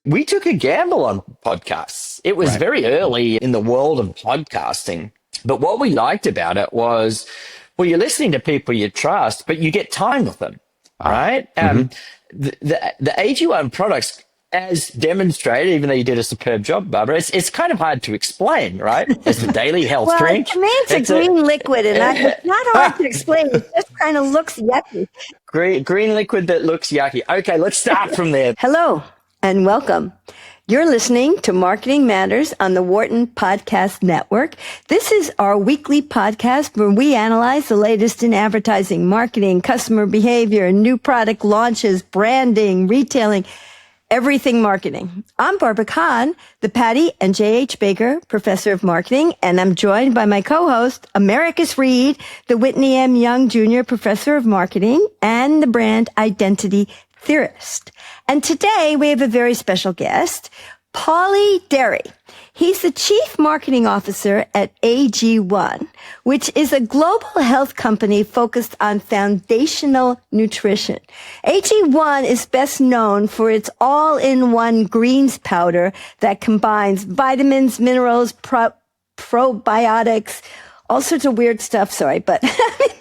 we took a gamble on podcasts. It was very early in the world of podcasting. But what we liked about it was, well, you're listening to people you trust, but you get time with them, right? The AG1 products, as demonstrated, even though you did a superb job, Barbara, it's kind of hard to explain, right? It's a daily health drink. To me, it's a green liquid, and it's not hard to explain. It just kind of looks yucky. Green liquid that looks yucky. Okay, let's start from there. Hello, and welcome. You're listening to Marketing Matters on the Wharton Podcast Network. This is our weekly podcast where we analyze the latest in advertising, marketing, customer behavior, new product launches, branding, retailing, everything marketing. I'm Barbara Kahn, the Patty and J.H. Baker Professor of Marketing, and I'm joined by my co-host, Americus Reed, the Whitney M. Young Jr. Professor of Marketing and the Brand Identity Theorist. And today we have a very special guest, Paulie Dery. He's the Chief Marketing Officer at AG1, which is a global health company focused on foundational nutrition. AG1 is best known for its all-in-one greens powder that combines vitamins, minerals, probiotics, all sorts of weird stuff, but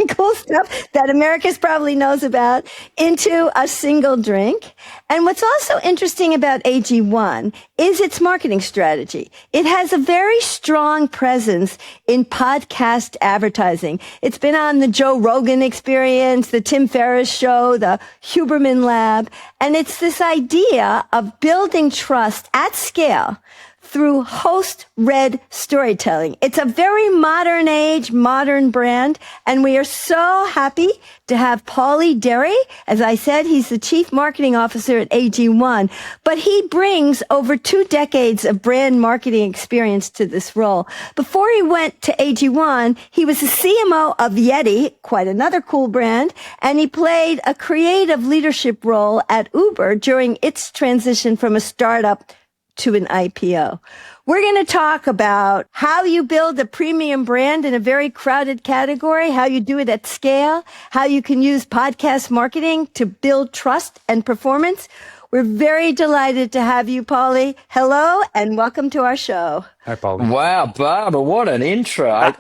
cool stuff that Americus probably knows about into a single drink. And what's also interesting about AG1 is its marketing strategy. It has a very strong presence in podcast advertising. It's been on the Joe Rogan Experience, the Tim Ferriss Show, the Huberman Lab, and it's this idea of building trust at scale through host-read storytelling. It's a very modern age, modern brand, and we are so happy to have Paulie Dery. As I said, he's the Chief Marketing Officer at AG1, but he brings over 2 decades of brand marketing experience to this role. Before he went to AG1, he was the CMO of YETI, quite another cool brand, and he played a creative leadership role at Uber during its transition from a startup to an IPO. We're going to talk about how you build a premium brand in a very crowded category, how you do it at scale, how you can use podcast marketing to build trust and performance. We're very delighted to have you, Paulie. Hello, and welcome to our show. Hi, Paulie. Wow, Barbara, what an intro.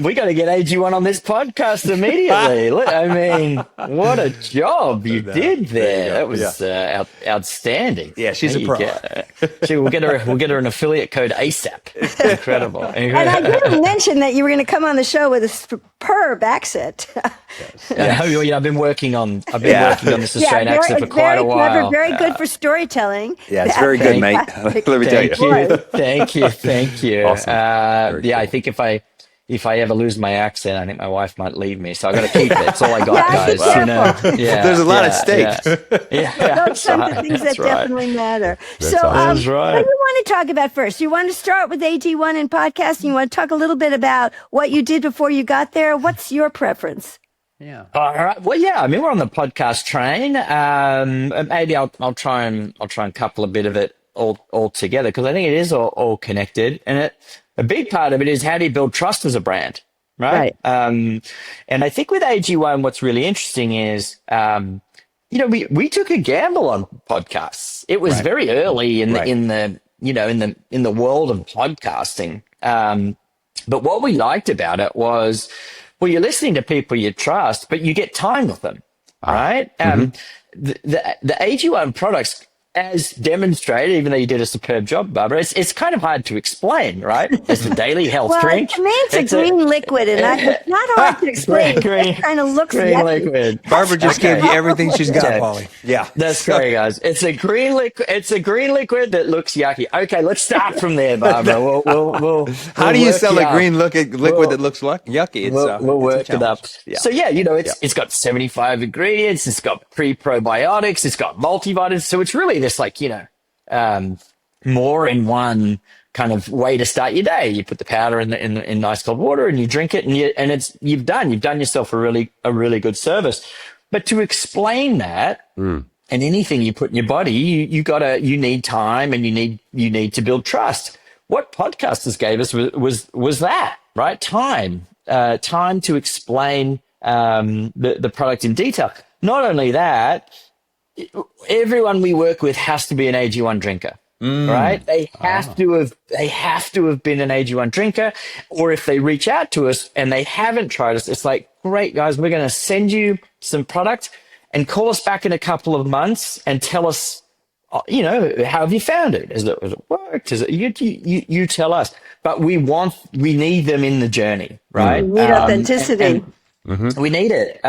We got to get AG1 on this podcast immediately. I mean, what a job you did there. That was outstanding. Yeah, she's a pro. We'll get her an affiliate code ASAP. Incredible. And I didn't mention that you were going to come on the show with a superb accent. I've been working on this Australian accent for quite a while. Clever, very good for storytelling. Yeah, it's very good, mate. Let me tell you. Thank you. Awesome. I think if I ever lose my accent, I think my wife might leave me. So I got to keep it. That's all I got, guys. There's a lot at stake. Those are the things that definitely matter. That's right. What do you want to talk about first? You want to start with AG1 and podcasting? You want to talk a little bit about what you did before you got there? What's your preference? Yeah. All right. Well, I mean, we're on the podcast train. Maybe I'll try and couple a bit of it all together, because I think it is all connected, and a big part of it is, how do you build trust as a brand, right? And I think with AG1, what's really interesting is, we took a gamble on podcasts. It was very early in the world of podcasting. But what we liked about it was, well, you're listening to people you trust, but you get time with them, right? The AG1 products, as demonstrated, even though you did a superb job, Barbara, it's kind of hard to explain, right? It's a daily health drink. To me, it's a green liquid, and it's not hard to explain. It kind of looks green liquid. Barbara just gave you everything she's got, Paulie. Yeah, that's great, guys. It's a green liquid. It's a green liquid that looks yucky. Okay, let's start from there, Barbara. We'll How do you sell a green liquid that looks yucky? We'll work it up. Yeah. So it's got 75 ingredients. It's got pre-probiotics. It's got multivitamins. So it's really this more in one kind of way to start your day. You put the powder in nice cold water and you drink it, and you've done yourself a really good service. But to explain that, and anything you put in your body, you need time, and you need to build trust. What podcasters gave us was that, right? Time to explain the product in detail. Not only that, everyone we work with has to be an AG1 drinker. Right? They have to have been an AG1 drinker, or if they reach out to us and they haven't tried us, it's like, great guys, we're going to send you some product and call us back in a couple of months and tell us, how have you found it? Has it worked? Is it, you tell us, but we need them in the journey, right? We need authenticity. And we need it.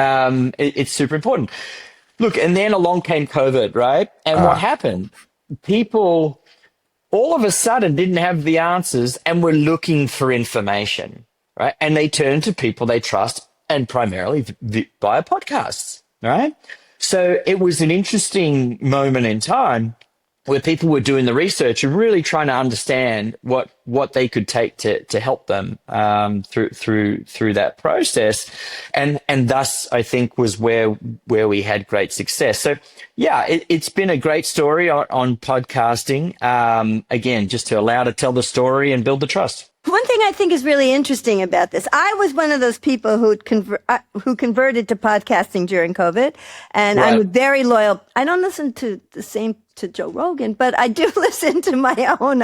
It's super important. Look, and then along came COVID, right? And what happened? People all of a sudden didn't have the answers and were looking for information, right? And they turned to people they trust, and primarily via podcasts, right? So it was an interesting moment in time where people were doing the research and really trying to understand what they could take to help them through that process, and thus I think was where we had great success. So yeah, it's been a great story on podcasting. Again, just to allow to tell the story and build the trust. One thing I think is really interesting about this, I was one of those people who converted to podcasting during COVID, and Right. I'm very loyal. I don't listen to the same to Joe Rogan, but I do listen to my own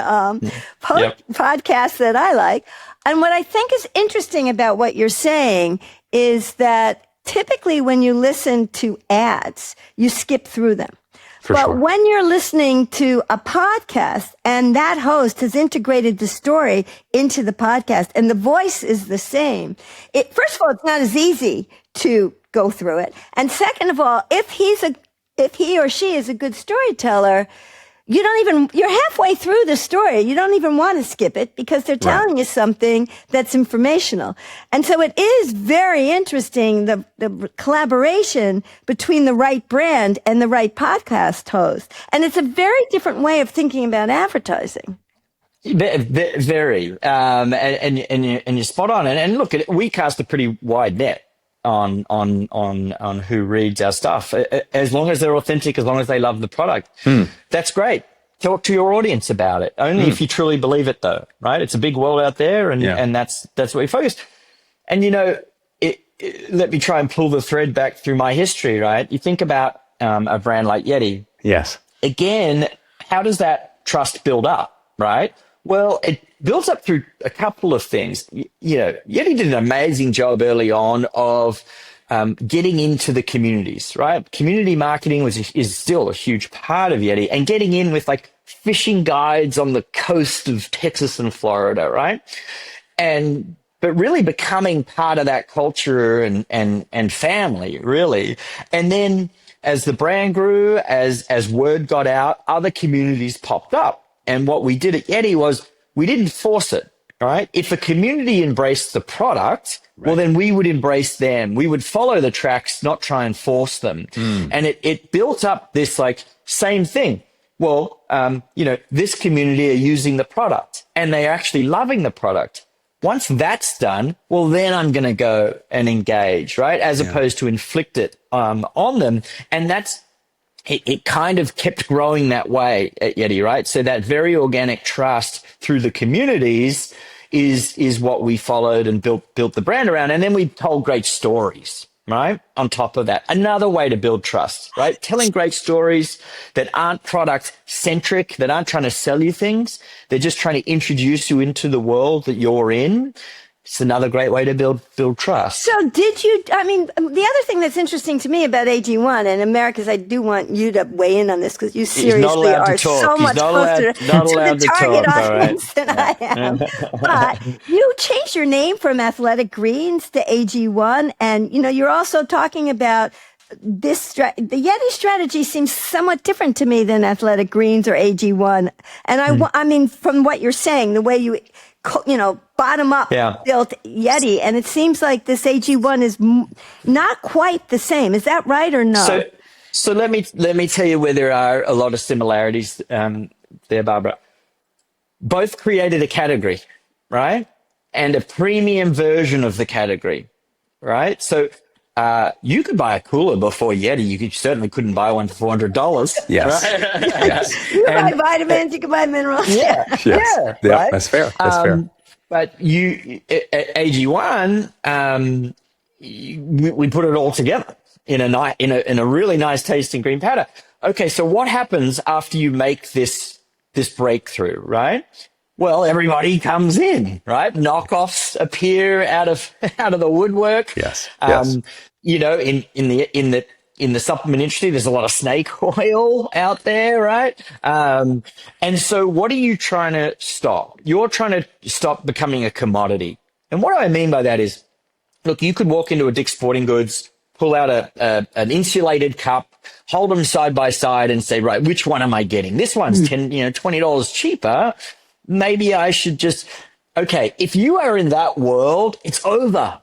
podcasts that I like. And what I think is interesting about what you're saying is that typically when you listen to ads, you skip through them. But sure. when you're listening to a podcast and that host has integrated the story into the podcast and the voice is the same, first of all, it's not as easy to go through it. And second of all, if he or she is a good storyteller, you're halfway through the story. You don't even want to skip it because they're telling you something that's informational. And so it is very interesting, the collaboration between the right brand and the right podcast host. And it's a very different way of thinking about advertising. Very, and you're spot on. And look, we cast a pretty wide net on who reads our stuff. As long as they're authentic, as long as they love the product, that's great. Talk to your audience about it. Only if you truly believe it, though, right? It's a big world out there, and that's where we focus. And let me try and pull the thread back through my history, right? You think about a brand like YETI. Yes. Again, how does that trust build up, right? Well, it builds up through a couple of things. YETI did an amazing job early on of getting into the communities, right? Community marketing is still a huge part of YETI, and getting in with like fishing guides on the coast of Texas and Florida, right? But really becoming part of that culture and family, really. And then as the brand grew, as word got out, other communities popped up. And what we did at YETI was we didn't force it, right? If a community embraced the product, well, then we would embrace them. We would follow the tracks, not try and force them. And it built up this like same thing. Well, this community are using the product and they're actually loving the product. Once that's done, well, then I'm going to go and engage, right? As opposed to inflict it on them. And it kind of kept growing that way at YETI, right? So that very organic trust through the communities is what we followed and built the brand around. And then we told great stories, right? On top of that, another way to build trust, right? Telling great stories that aren't product centric, that aren't trying to sell you things. They're just trying to introduce you into the world that you're in. It's another great way to build trust. So the other thing that's interesting to me about AG1 and Americus, I do want you to weigh in on this because you seriously are so much closer to the target audience than I am. But you changed your name from Athletic Greens to AG1, and you're also talking about the YETI strategy seems somewhat different to me than Athletic Greens or AG1. And I mean, from what you're saying, the way you bottom up built YETI, and it seems like this AG1 is not quite the same. Is that right or no? So let me tell you where there are a lot of similarities there, Barbara. Both created a category, right? And a premium version of the category, right? So you could buy a cooler before YETI. You certainly couldn't buy one for $400. Yes. Right? Yes. You can buy vitamins, you can buy minerals. Yes. Yeah, right? That's fair. That's fair. But at AG1, we put it all together, in a really nice tasting green powder. Okay, so what happens after you make this breakthrough, right? Well, everybody comes in, right? Knockoffs appear out of the woodwork. Yes. You know, in the supplement industry, there's a lot of snake oil out there, right? And so what are you trying to stop? You're trying to stop becoming a commodity. And what I mean by that is, look, you could walk into a Dick's Sporting Goods, pull out an insulated cup, hold them side by side and say, right, which one am I getting? This one's $20 cheaper. Maybe I should just, okay, if you are in that world, it's over.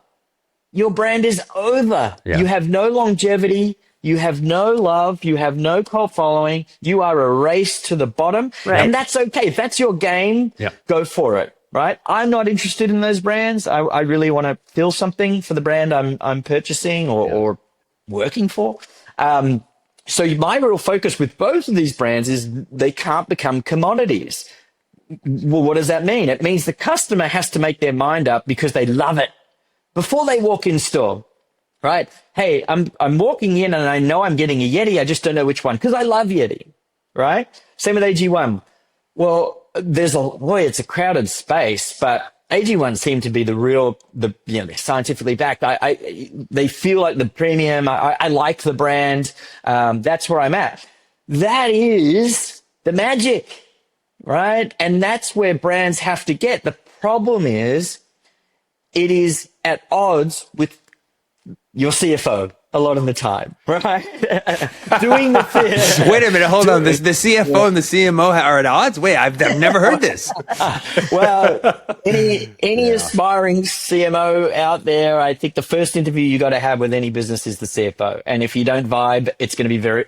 Your brand is over. Yeah. You have no longevity. You have no love. You have no cult following. You are a race to the bottom. Right. And that's okay. If that's your game, go for it. Right. I'm not interested in those brands. I really want to feel something for the brand I'm purchasing or working for. So my real focus with both of these brands is they can't become commodities. Well, what does that mean? It means the customer has to make their mind up because they love it before they walk in store, right? Hey, I'm walking in and I know I'm getting a YETI. I just don't know which one because I love YETI, right? Same with AG1. Well, it's a crowded space, but AG1 seem to be they're scientifically backed. They feel like the premium. I like the brand. That's where I'm at. That is the magic. Right? And that's where brands have to get. The problem is it is at odds with your CFO a lot of the time, right? Doing the thing. Wait a minute, hold on. The CFO and the CMO are at odds? Wait, I've never heard this. Well, any aspiring CMO out there, I think the first interview you got to have with any business is the CFO. And if you don't vibe, it's going to be very,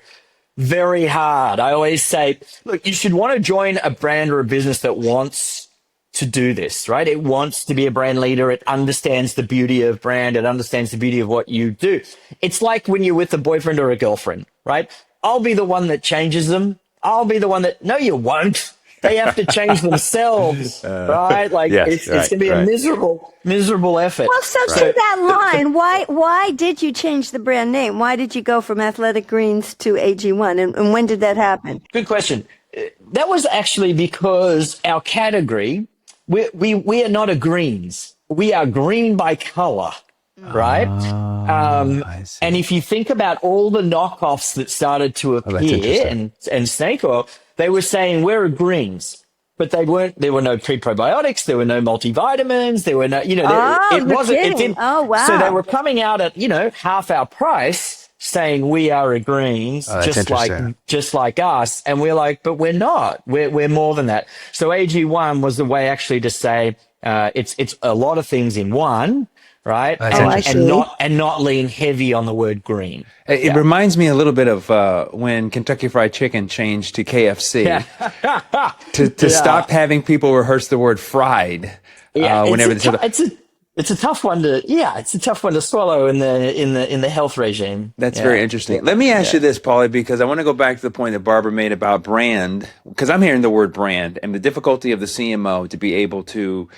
very hard. I always say, look, you should want to join a brand or a business that wants to do this, right? It wants to be a brand leader. It understands the beauty of brand. It understands the beauty of what you do. It's like when you're with a boyfriend or a girlfriend, right? I'll be the one that changes them. I'll be the one that, no, you won't. They have to change themselves, right? Like it's going to be a miserable effort. Well, so to that line, why did you change the brand name? Why did you go from Athletic Greens to AG1? And when did that happen? Good question. That was actually because our category, we are not a greens. We are green by color, right? And if you think about all the knockoffs that started to appear and snake oil, they were saying we're a greens, but they weren't. There were no pre-probiotics. There were no multivitamins. There were no, it wasn't. It didn't. Oh, wow. So they were coming out at half our price, saying we are a greens, just like us, and we're like, but we're not. We're more than that. So AG1 was the way actually to say it's a lot of things in one. Right. And not lean heavy on the word green. It reminds me a little bit of when Kentucky Fried Chicken changed to KFC to stop having people rehearse the word fried. Whenever it's a tough one to swallow in the health regime. That's very interesting. Let me ask you this, Paulie, because I want to go back to the point that Barbara made about brand, because I'm hearing the word brand and the difficulty of the CMO to be able to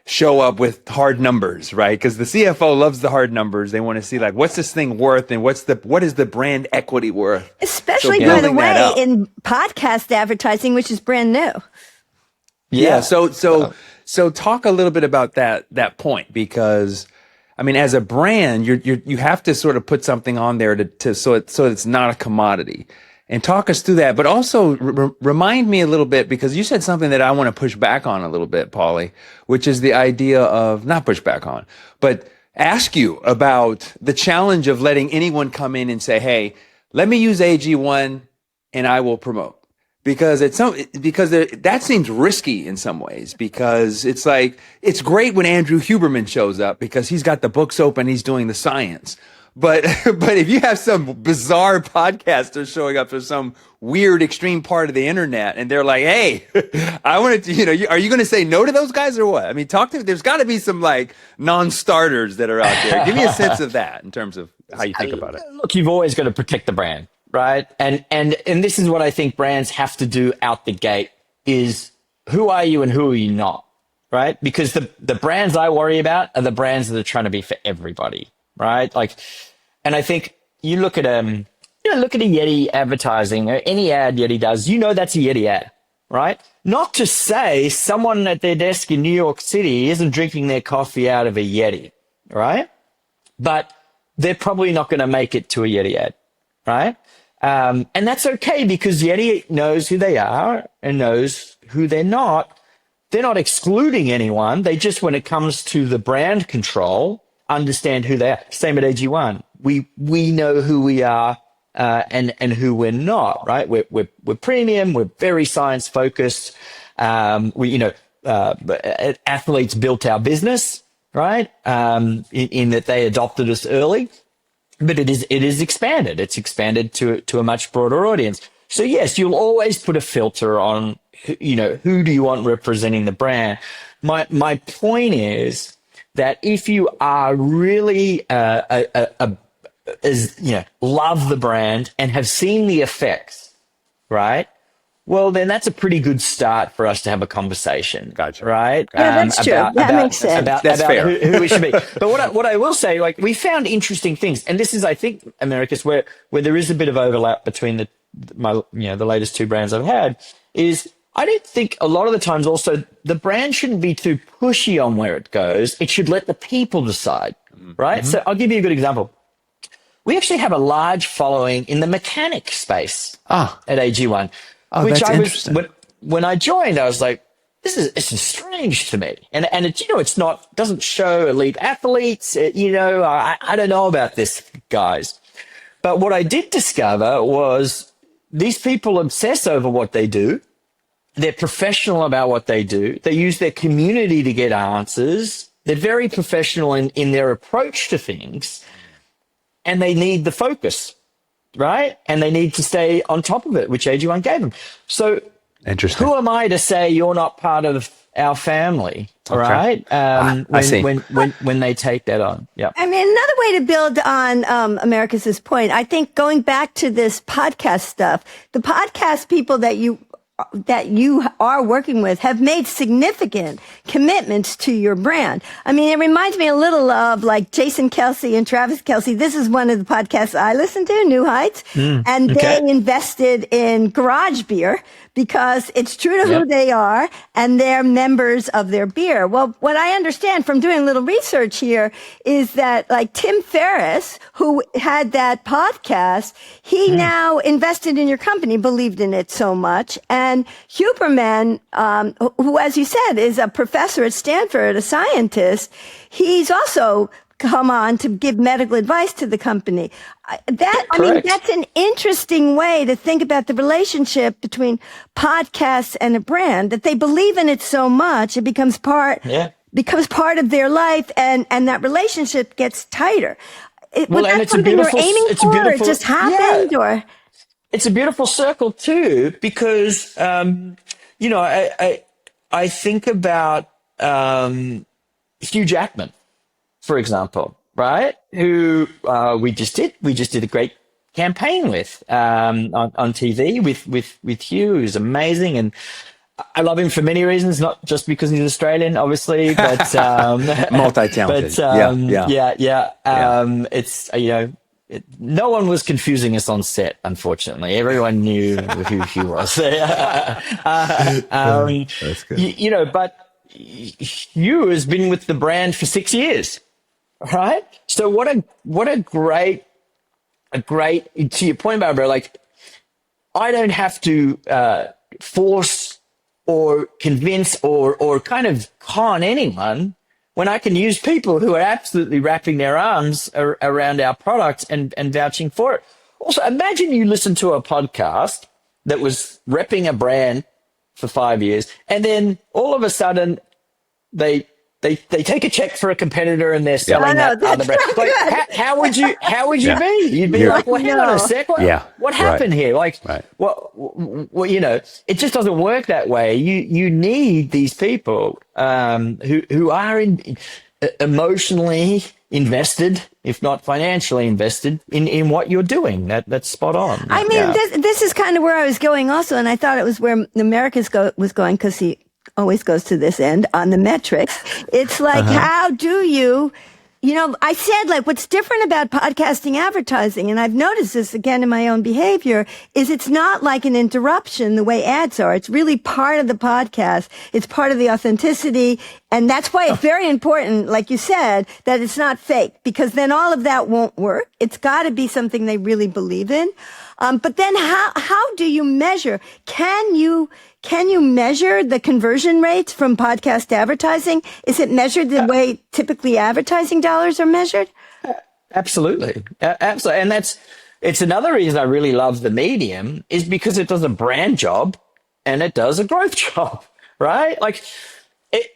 show up with hard numbers, right? Because the CFO loves the hard numbers. They want to see like, what's this thing worth and what is the brand equity worth? Especially, by the way, in podcast advertising, which is brand new. Yeah. So talk a little bit about that point, because I mean, as a brand, you have to sort of put something on there so it's not a commodity. And talk us through that, but also remind me a little bit, because you said something that I want to push back on a little bit, Paulie, which is the idea of not push back on, but ask you about the challenge of letting anyone come in and say, hey, let me use AG1 and I will promote. Because that seems risky in some ways, because it's like, it's great when Andrew Huberman shows up because he's got the books open, he's doing the science. But if you have some bizarre podcaster showing up for some weird extreme part of the internet and they're like, hey, I wanted to, are you going to say no to those guys or what? I mean, talk to me. There's got to be some like non-starters that are out there. Give me a sense of that in terms of how you think about it. Look, you've always got to protect the brand, right? And this is what I think brands have to do out the gate is who are you and who are you not, right? Because the brands I worry about are the brands that are trying to be for everybody. Right. And I think, you look at look at a Yeti advertising, or any ad Yeti does, that's a Yeti ad, right? Not to say someone at their desk in New York City isn't drinking their coffee out of a Yeti, right? But they're probably not going to make it to a Yeti ad, right? And that's okay, because Yeti knows who they are and knows who they're not. They're not excluding anyone. They just, when it comes to the brand control, understand who they are. Same at AG1. We know who we are and who we're not, right? We're premium. We're very science focused. Athletes built our business, right? In that they adopted us early. But it is expanded. It's expanded to a much broader audience. So yes, you'll always put a filter on, who do you want representing the brand? My point is that if you are really, love the brand and have seen the effects, right? Well, then that's a pretty good start for us to have a conversation. Gotcha. Right? Yeah, that's true. That makes sense. That's fair. Who we should be. But what I will say, like, we found interesting things, and this is, I think, Americus, where there is a bit of overlap between the latest two brands I've had, is I don't think a lot of the times also the brand shouldn't be too pushy on where it goes. It should let the people decide, right? Mm-hmm. So I'll give you a good example. We actually have a large following in the mechanic space at AG1. Oh, which that's interesting. When I joined, I was like, this is strange to me. And it's doesn't show elite athletes. I don't know about this, guys. But what I did discover was these people obsess over what they do. They're professional about what they do. They use their community to get answers. They're very professional in their approach to things. And they need the focus. Right? And they need to stay on top of it, which AG1 gave them. So interesting. Who am I to say you're not part of our family? Okay. Right? I see. When they take that on. Yeah. I mean, another way to build on Americus's point, I think going back to this podcast stuff, the podcast people that you are working with have made significant commitments to your brand. I mean, it reminds me a little of like Jason Kelsey and Travis Kelsey. This is one of the podcasts I listen to, New Heights. And they invested in Garage Beer because it's true to who they are and they're members of their beer. Well, what I understand from doing a little research here is that like Tim Ferriss, who had that podcast, he now invested in your company, believed in it so much. And Huberman, who, as you said, is a professor at Stanford, a scientist, he's also come on to give medical advice to the company. That's an interesting way to think about the relationship between podcasts and a brand, that they believe in it so much, it becomes part of their life, and that relationship gets tighter. Was that something they're aiming for, or it just happened, or? It's a beautiful circle too, because, I think about, Hugh Jackman, for example, right? Who, we just did a great campaign with, on TV with Hugh, who's amazing. And I love him for many reasons, not just because he's Australian, obviously, but, multi-talented. It's, no one was confusing us on set, unfortunately. Everyone knew who he was. That's good. But Hugh has been with the brand for 6 years, right? So what a great, to your point, Barbara, like, I don't have to force or convince or kind of con anyone when I can use people who are absolutely wrapping their arms around our product and vouching for it. Also, imagine you listen to a podcast that was repping a brand for 5 years, and then all of a sudden they take a check for a competitor and they're selling that other brand. Like, how would you be? You'd be like, well, hang on a sec. What happened here? Like, what, it just doesn't work that way. You need these people, who are emotionally invested, if not financially invested in what you're doing. That's spot on. I mean, this is kind of where I was going also. And I thought it was where Americus was going, because he always goes to this end on the metrics. It's like, how do you I said, like, what's different about podcasting advertising, and I've noticed this again in my own behavior, is it's not like an interruption the way ads are. It's really part of the podcast. It's part of the authenticity. And that's why it's very important, like you said, that it's not fake, because then all of that won't work. It's got to be something they really believe in. But then how do you measure? Can you measure the conversion rates from podcast advertising? Is it measured the way typically advertising dollars are measured? Absolutely. Absolutely. And it's another reason I really love the medium, is because it does a brand job and it does a growth job, right? Like,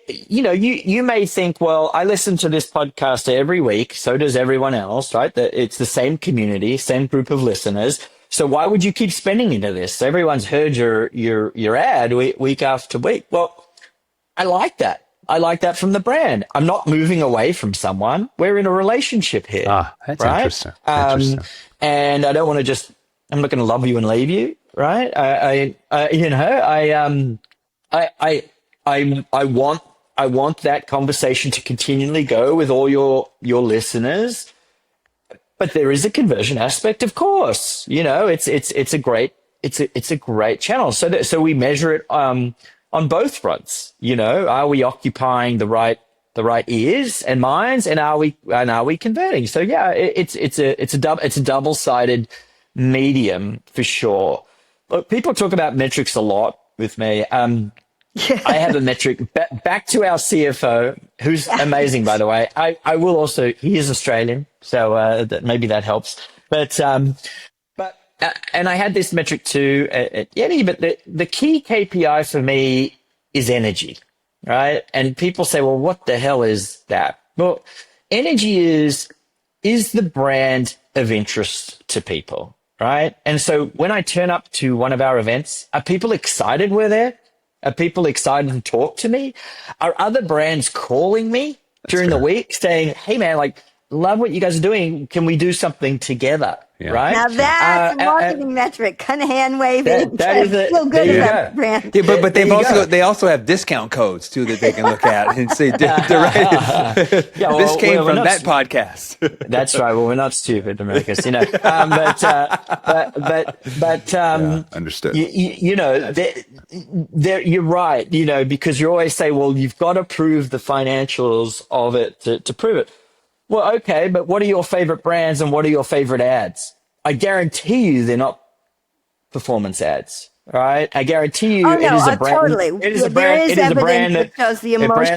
you may think, well, I listen to this podcast every week. So does everyone else, right? That it's the same community, same group of listeners. So why would you keep spending into this? Everyone's heard your ad week after week. Well, I like that. I like that from the brand. I'm not moving away from someone. We're in a relationship here. That's right? interesting. And I don't want to I'm not going to love you and leave you, right? I want that conversation to continually go with all your listeners. But there is a conversion aspect, of course. It's a great channel. So we measure it on both fronts. Are we occupying the right ears and minds, and are we converting? So yeah, it's a double-sided medium for sure. Look, people talk about metrics a lot with me. I have a metric back to our CFO, who's amazing, by the way. I will also, he is Australian, so maybe that helps. But and I had this metric too at YETI, but the key KPI for me is energy, right? And people say, well, what the hell is that? Well, energy is the brand of interest to people, right? And so when I turn up to one of our events, are people excited we're there? Are people excited to talk to me? Are other brands calling me during the week saying, hey, man, like, love what you guys are doing. Can we do something together? Yeah. Right? Now that's a marketing metric, kind of hand waving. That is it. Feel good about the brand. Yeah, but they also have discount codes too that they can look at and say, this came from that podcast. That's right. Well, we're not stupid, Americus, understood. You're right. Because you always say, well, you've got to prove the financials of it to prove it. Well, okay, but what are your favorite brands and what are your favorite ads? I guarantee you they're not performance ads, right? I guarantee you it is a brand. Totally. It is a brand. It is a brand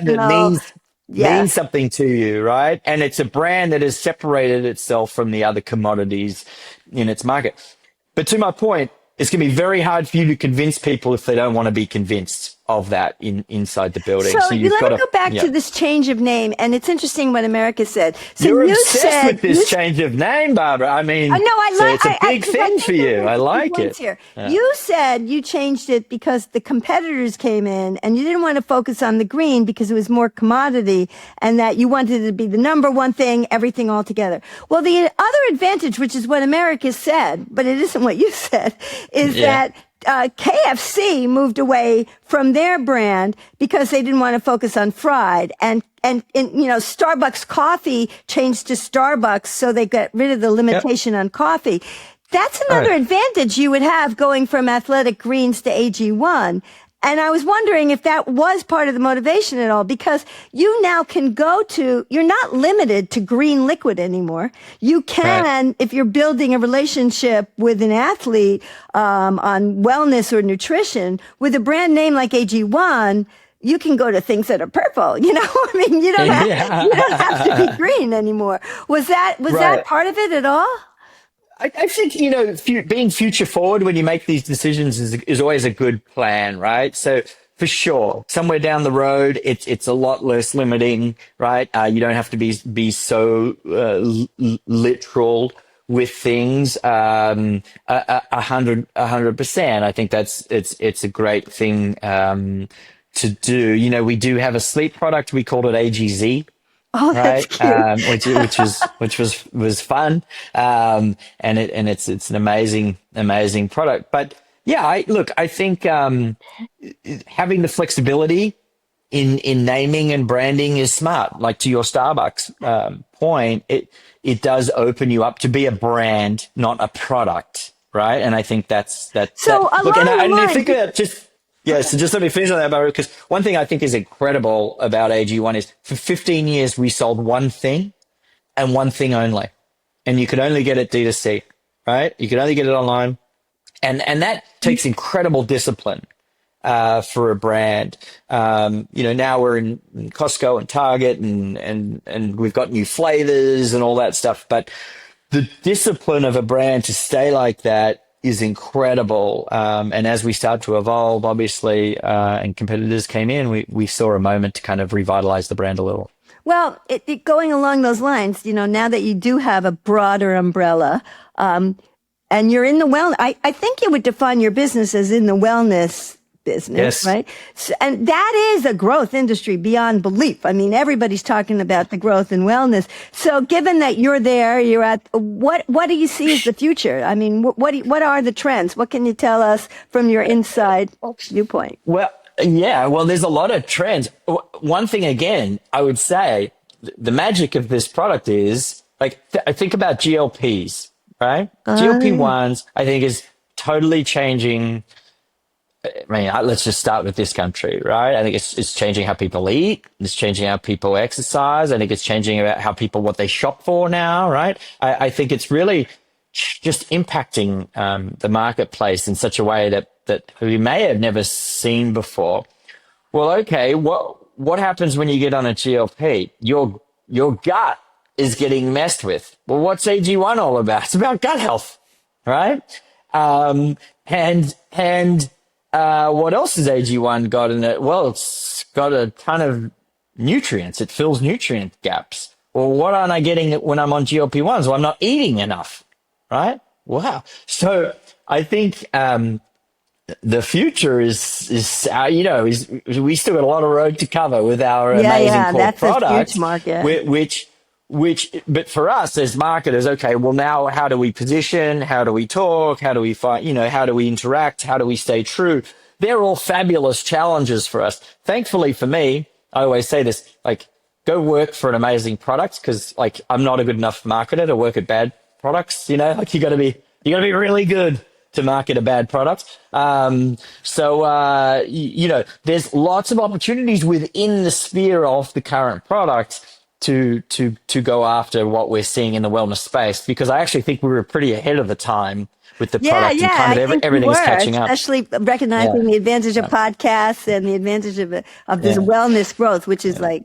that means something to you, right? And it's a brand that has separated itself from the other commodities in its market. But to my point, it's going to be very hard for you to convince people if they don't want to be convinced of that inside the building. So you've let me go back to this change of name, and it's interesting what America said. So you're obsessed with this change of name, Barbara. I mean, it's a big thing for you. I like it. Yeah. You said you changed it because the competitors came in, and you didn't want to focus on the green because it was more commodity, and that you wanted it to be the number one thing, everything all together. Well, the other advantage, which is what America said, but it isn't what you said, is that KFC moved away from their brand because they didn't want to focus on fried, and Starbucks coffee changed to Starbucks, so they got rid of the limitation on coffee. That's another advantage you would have going from athletic greens to AG1. And I was wondering if that was part of the motivation at all, because you now can you're not limited to green liquid anymore. You can, if you're building a relationship with an athlete, on wellness or nutrition, with a brand name like AG1, you can go to things that are purple, you don't have to be green anymore. Was that part of it at all? I think, being future forward when you make these decisions is always a good plan, right? So for sure, somewhere down the road, it's a lot less limiting, right? You don't have to be so literal with things. 100%. I think it's a great thing to do. We do have a sleep product. We called it AGZ. Oh, that's right. Cute. which was fun. And it's an amazing product. But yeah, I think, having the flexibility in naming and branding is smart. Like to your Starbucks point, it does open you up to be a brand, not a product, right? And I think that's So that. along the And I lines, think that so just let me finish on that, Barry, because one thing I think is incredible about AG1 is for 15 years we sold one thing and one thing only, and you could only get it D2C, right? You could only get it online, and that takes incredible discipline for a brand. Now we're in Costco and Target and we've got new flavors and all that stuff. But the discipline of a brand to stay like that is incredible. And as we start to evolve, obviously, and competitors came in, we saw a moment to kind of revitalize the brand a little. well, going along those lines, now that you do have a broader umbrella, and you're in the wellness, I think you would define your business as in the wellness business, Yes. right? So, and that is a growth industry beyond belief. I mean, everybody's talking about the growth in wellness. So given that you're there, you're at, what do you see as the future? I mean, what are the trends? What can you tell us from your inside viewpoint? Well, there's a lot of trends. One thing, again, I would say the magic of this product is like, I think about GLPs, right? GLP-1s, I think, is totally changing. I mean, let's just start with this country, right? I think it's changing how people eat. It's changing how people exercise. I think it's changing about how people, what they shop for now, right? I think it's really just impacting the marketplace in such a way that we may have never seen before. Well, okay, what happens when you get on a GLP? Your gut is getting messed with. Well, what's AG1 all about? It's about gut health, right? What else has AG1 got in it? Well, it's got a ton of nutrients. It fills nutrient gaps. Well, what aren't I getting when I'm on GLP-1s? Well, I'm not eating enough, right? Wow. So I think the future is we still got a lot of road to cover with our amazing core that's products, a huge market. But for us as marketers, okay, well, now how do we position? How do we talk? How do we find, how do we interact? How do we stay true? They're all fabulous challenges for us. Thankfully for me, I always say this, like, go work for an amazing product, because like I'm not a good enough marketer to work at bad products, like you gotta be really good to market a bad product. There's lots of opportunities within the sphere of the current product to go after what we're seeing in the wellness space, because I actually think we were pretty ahead of the time with the product, and kind of everything's catching up. Especially recognizing the advantage of podcasts and the advantage of this wellness growth, which is like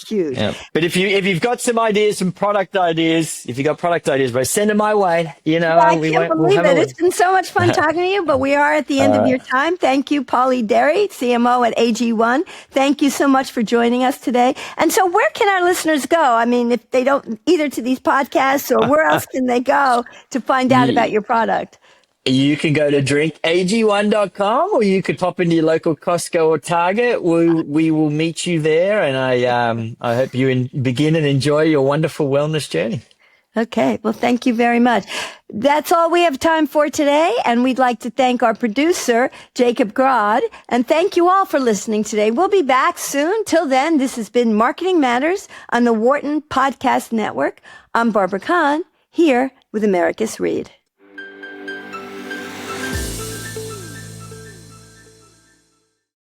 huge. Yeah. But if you've got some ideas, some product ideas, if you got product ideas, bro, send them my way. I can't believe it. It's been so much fun talking to you, but we are at the end of your time. Thank you, Paulie Dery, CMO at AG1. Thank you so much for joining us today. And so where can our listeners go? I mean, if they don't, either to these podcasts, or where else can they go to find out about your product? You can go to drinkag1.com, or you could pop into your local Costco or Target. We will meet you there, and I hope you begin and enjoy your wonderful wellness journey. Okay. Well, thank you very much. That's all we have time for today. And we'd like to thank our producer, Jacob Grod. And thank you all for listening today. We'll be back soon. Till then, this has been Marketing Matters on the Wharton Podcast Network. I'm Barbara Kahn, here with Americus Reed.